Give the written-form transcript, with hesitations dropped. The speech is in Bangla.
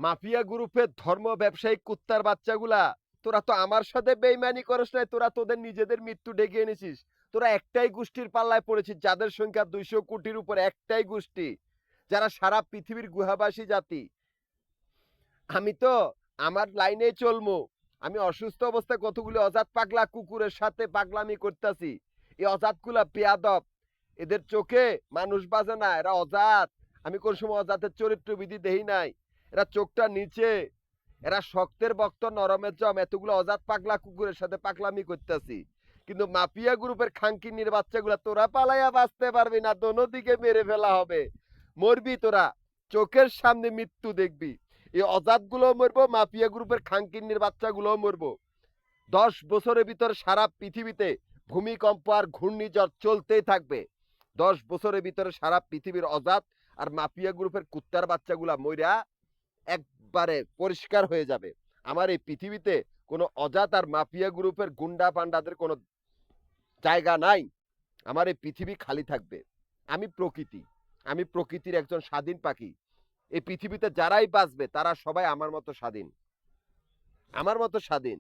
মাফিয়া গ্রুপের ধর্ম ব্যবসায়িক কুত্তার বাচ্চাগুলা, তোরা তো আমার সাথে বেইমানি করিস নাই, তোরা তোদের নিজেদের মৃত্যু ডেকে এনেছিস। তোরা একটাই গোষ্ঠীর পাল্লায় পড়েছিস, যাদের সংখ্যা 200 কোটির উপর, একটাই গোষ্ঠী যারা সারা পৃথিবীর গুহাবাসী জাতি। আমি তো আমার লাইনে চলমু। আমি অসুস্থ অবস্থায় কতগুলি অজাত পাগলা কুকুরের সাথে পাগলামি করতেছি। এই অজাতগুলা বেয়াদব, এদের চোখে মানুষ বাজে না, এরা অজাত। আমি কোন সময় অজাতের চরিত্রবিধি দেই নাই। এরা চোখটা নিচে, এরা শক্তের বক্ত নরমের জম, এতগুলো অজাত পাগলা কুকুরের সাথে পাগলামি করতেছি। কিন্তু মাফিয়া গ্রুপের খানকিনির বাচ্চাগুলা, তোরা পালাইয়া বাঁচতে পারবি না, দোনো দিকে মেরে ফেলা হবে। মরবি তোরা, চোখের সামনে মৃত্যু দেখবি। এই অজাতগুলোও মরবো, মাফিয়া গ্রুপের খানকিন্নির বাচ্চাগুলোও মরবো। 10 বছরের ভিতরে সারা পৃথিবীতে ভূমিকম্প আর ঘূর্ণিঝড় চলতেই থাকবে। 10 বছরের ভিতরে সারা পৃথিবীর অজাত আর মাফিয়া গ্রুপের কুত্তার বাচ্চাগুলা মইরা একবারে পরিষ্কার হয়ে যাবে। আমার এই পৃথিবীতে কোনো অজাত আর মাফিয়া গ্রুপের গুন্ডা পান্ডাদের কোনো জায়গা নাই। আমার এই পৃথিবী খালি থাকবে। আমি প্রকৃতি, আমি প্রকৃতির একজন স্বাধীন পাখি। এই পৃথিবীতে যারাই বাঁচবে তারা সবাই আমার মতো স্বাধীন, আমার মতো স্বাধীন।